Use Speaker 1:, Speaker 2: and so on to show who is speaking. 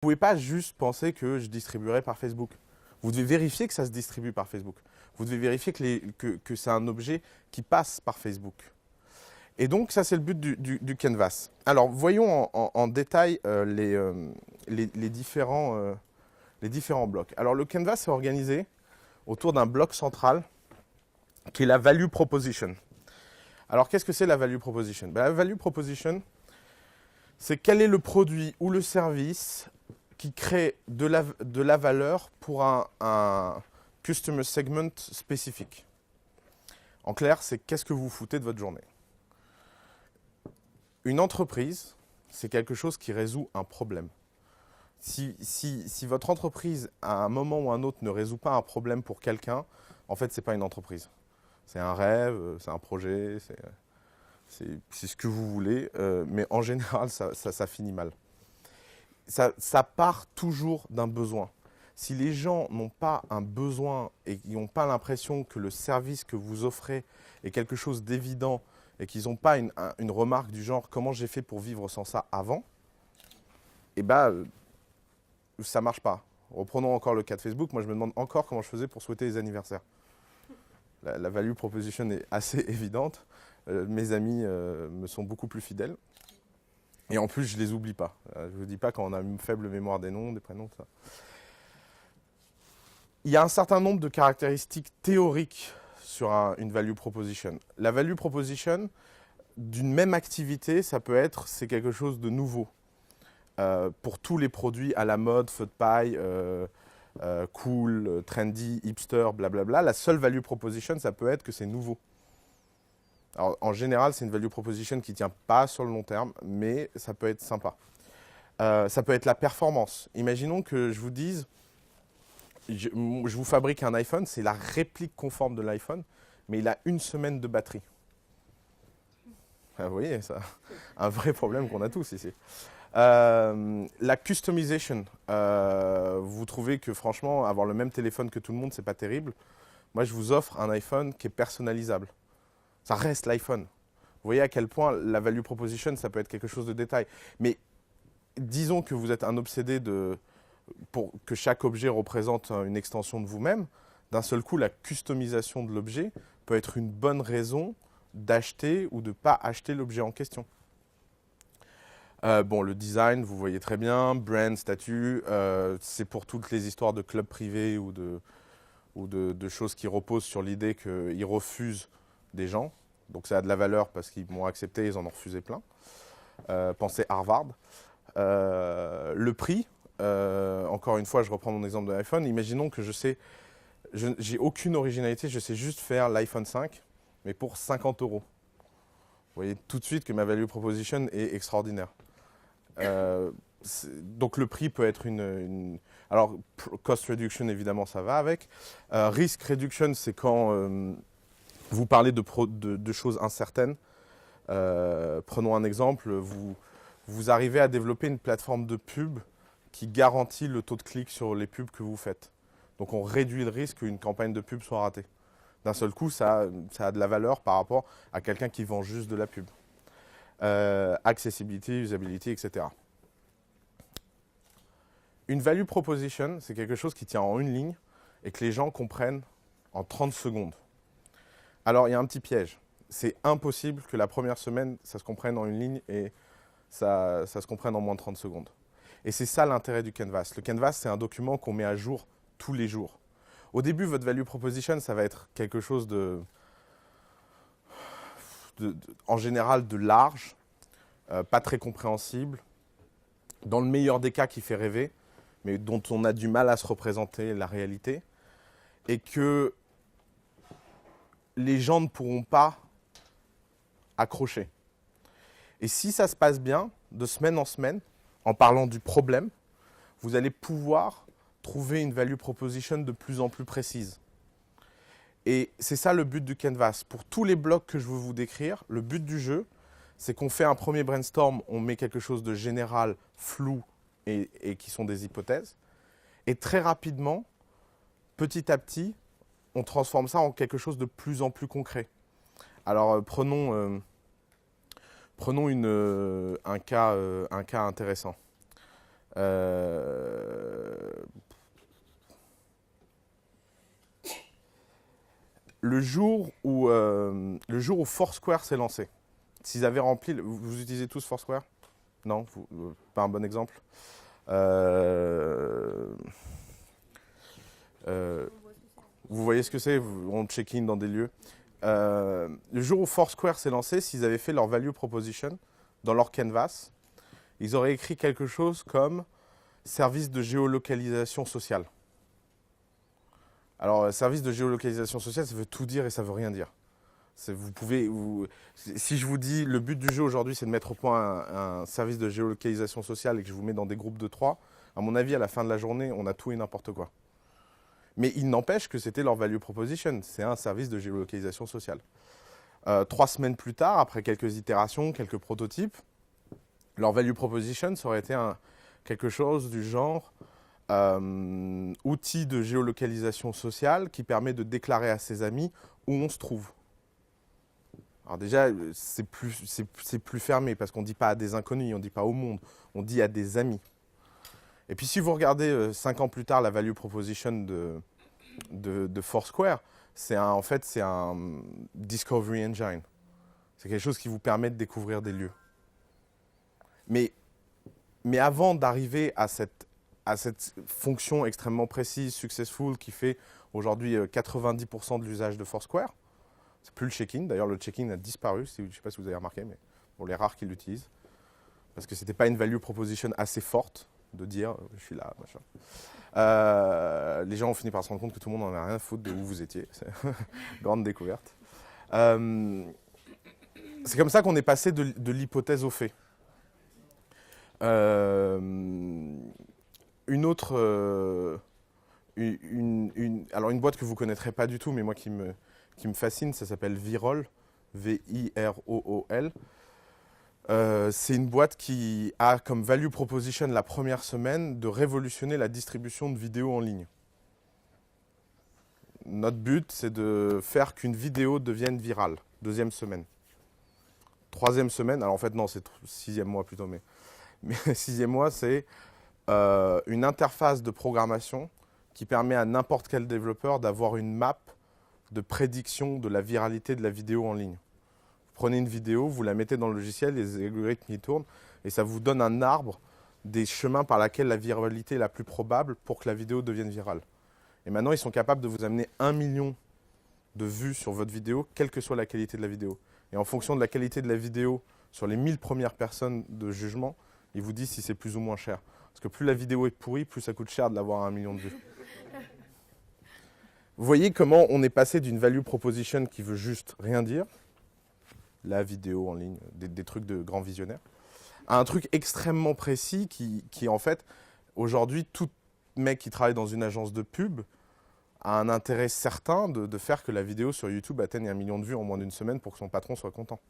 Speaker 1: pouvez pas juste penser que je distribuerai par Facebook. Vous devez vérifier que ça se distribue par Facebook. Vous devez vérifier que c'est un objet qui passe par Facebook. Et donc, ça, c'est le but du canvas. Alors, voyons en détail les différents blocs. Alors, le canvas est organisé autour d'un bloc central qui est la value proposition. Alors, qu'est-ce que c'est la value proposition? La value proposition, c'est quel est le produit ou le service qui crée de la valeur pour un customer segment spécifique. En clair, c'est qu'est-ce que vous foutez de votre journée. Une entreprise, c'est quelque chose qui résout un problème. Si votre entreprise, à un moment ou un autre, ne résout pas un problème pour quelqu'un, en fait, ce n'est pas une entreprise. C'est un rêve, c'est un projet, c'est ce que vous voulez, mais en général, ça finit mal. Ça part toujours d'un besoin. Si les gens n'ont pas un besoin et qu'ils n'ont pas l'impression que le service que vous offrez est quelque chose d'évident et qu'ils n'ont pas une remarque du genre « comment j'ai fait pour vivre sans ça avant », eh bien, ça ne marche pas. Reprenons encore le cas de Facebook. Moi, je me demande encore comment je faisais pour souhaiter les anniversaires. La value proposition est assez évidente. Mes amis me sont beaucoup plus fidèles. Et en plus, je ne les oublie pas. Je ne vous dis pas quand on a une faible mémoire des noms, des prénoms, tout ça. Il y a un certain nombre de caractéristiques théoriques sur une value proposition. La value proposition d'une même activité, c'est quelque chose de nouveau. Pour tous les produits à la mode, feu de paille, cool, trendy, hipster, blablabla, la seule value proposition, ça peut être que c'est nouveau. Alors, en général, c'est une value proposition qui ne tient pas sur le long terme, mais ça peut être sympa. Ça peut être la performance. Imaginons que je vous dise, je vous fabrique un iPhone, c'est la réplique conforme de l'iPhone, mais il a 1 semaine de batterie. Vous voyez, ça, un vrai problème qu'on a tous ici. La customization, vous trouvez que franchement, avoir le même téléphone que tout le monde, c'est pas terrible. Moi, je vous offre un iPhone qui est personnalisable. Ça reste l'iPhone. Vous voyez à quel point la value proposition, ça peut être quelque chose de détail. Mais disons que vous êtes un obsédé pour que chaque objet représente une extension de vous-même. D'un seul coup, la customisation de l'objet peut être une bonne raison d'acheter ou de ne pas acheter l'objet en question. Bon, le design, vous voyez très bien, brand, statut, c'est pour toutes les histoires de clubs privés ou de choses qui reposent sur l'idée qu'ils refusent des gens. Donc ça a de la valeur parce qu'ils m'ont accepté, ils en ont refusé plein. Pensez Harvard. Le prix, encore une fois, je reprends mon exemple de l'iPhone. Imaginons que j'ai aucune originalité, je sais juste faire l'iPhone 5, mais pour 50 €. Vous voyez tout de suite que ma value proposition est extraordinaire. Donc le prix peut être alors, cost reduction, évidemment, ça va avec. Risk reduction, c'est quand vous parlez de choses incertaines. Prenons un exemple, vous arrivez à développer une plateforme de pub qui garantit le taux de clic sur les pubs que vous faites. Donc on réduit le risque qu'une campagne de pub soit ratée. D'un seul coup, ça a de la valeur par rapport à quelqu'un qui vend juste de la pub. Accessibility, usability, etc. Une value proposition, c'est quelque chose qui tient en une ligne et que les gens comprennent en 30 secondes. Alors, il y a un petit piège. C'est impossible que la première semaine, ça se comprenne en une ligne et ça se comprenne en moins de 30 secondes. Et c'est ça l'intérêt du Canvas. Le Canvas, c'est un document qu'on met à jour tous les jours. Au début, votre value proposition, ça va être quelque chose en général de large, pas très compréhensible, dans le meilleur des cas qui fait rêver, mais dont on a du mal à se représenter la réalité, et que les gens ne pourront pas accrocher. Et si ça se passe bien, de semaine en semaine, en parlant du problème, vous allez pouvoir trouver une value proposition de plus en plus précise. Et c'est ça le but du Canvas. Pour tous les blocs que je veux vous décrire, le but du jeu, c'est qu'on fait un premier brainstorm, on met quelque chose de général, flou et qui sont des hypothèses. Et très rapidement, petit à petit, on transforme ça en quelque chose de plus en plus concret. Alors prenons un cas intéressant. le jour où Foursquare s'est lancé, s'ils avaient rempli... Vous utilisez tous Foursquare? Non, pas un bon exemple. Vous voyez ce que c'est? On check-in dans des lieux. Le jour où Foursquare s'est lancé, s'ils avaient fait leur value proposition dans leur canvas, ils auraient écrit quelque chose comme service de géolocalisation sociale. Alors, service de géolocalisation sociale, ça veut tout dire et ça veut rien dire. Si je vous dis le but du jeu aujourd'hui, c'est de mettre au point un service de géolocalisation sociale et que je vous mets dans des groupes de 3, à mon avis, à la fin de la journée, on a tout et n'importe quoi. Mais il n'empêche que c'était leur value proposition. C'est un service de géolocalisation sociale. 3 semaines plus tard, après quelques itérations, quelques prototypes, leur value proposition, ça aurait été quelque chose du genre outil de géolocalisation sociale qui permet de déclarer à ses amis où on se trouve. Alors déjà, c'est plus fermé parce qu'on ne dit pas à des inconnus, on ne dit pas au monde, on dit à des amis. Et puis si vous regardez 5 ans plus tard la value proposition de Foursquare, en fait c'est un discovery engine. C'est quelque chose qui vous permet de découvrir des lieux. Mais avant d'arriver à cette fonction extrêmement précise, successful, qui fait aujourd'hui 90% de l'usage de Foursquare, c'est plus le check-in. D'ailleurs, le check-in a disparu, je ne sais pas si vous avez remarqué, mais pour les rares qui l'utilisent. Parce que ce n'était pas une value proposition assez forte de dire je suis là, machin. Les gens ont fini par se rendre compte que tout le monde n'en a rien à foutre de où vous étiez. C'est une grande découverte. C'est comme ça qu'on est passé de l'hypothèse au fait. Une autre, alors une boîte que vous ne connaîtrez pas du tout, mais moi qui me fascine, ça s'appelle Virol, V-I-R-O-O-L. C'est une boîte qui a comme value proposition la première semaine de révolutionner la distribution de vidéos en ligne. Notre but, c'est de faire qu'une vidéo devienne virale. 2e semaine. 3e semaine, alors en fait non, c'est 6e mois plutôt, mais 6e mois, c'est une interface de programmation qui permet à n'importe quel développeur d'avoir une map de prédiction de la viralité de la vidéo en ligne. Vous prenez une vidéo, vous la mettez dans le logiciel, les algorithmes y tournent, et ça vous donne un arbre des chemins par lesquels la viralité est la plus probable pour que la vidéo devienne virale. Et maintenant, ils sont capables de vous amener 1 million de vues sur votre vidéo, quelle que soit la qualité de la vidéo. Et en fonction de la qualité de la vidéo, sur les 1000 premières personnes de jugement, ils vous disent si c'est plus ou moins cher. Parce que plus la vidéo est pourrie, plus ça coûte cher de l'avoir à 1 million de vues. Vous voyez comment on est passé d'une value proposition qui veut juste rien dire, la vidéo en ligne, des trucs de grands visionnaires, à un truc extrêmement précis qui en fait, aujourd'hui, tout mec qui travaille dans une agence de pub a un intérêt certain de faire que la vidéo sur YouTube atteigne 1 million de vues en moins d'une semaine pour que son patron soit content.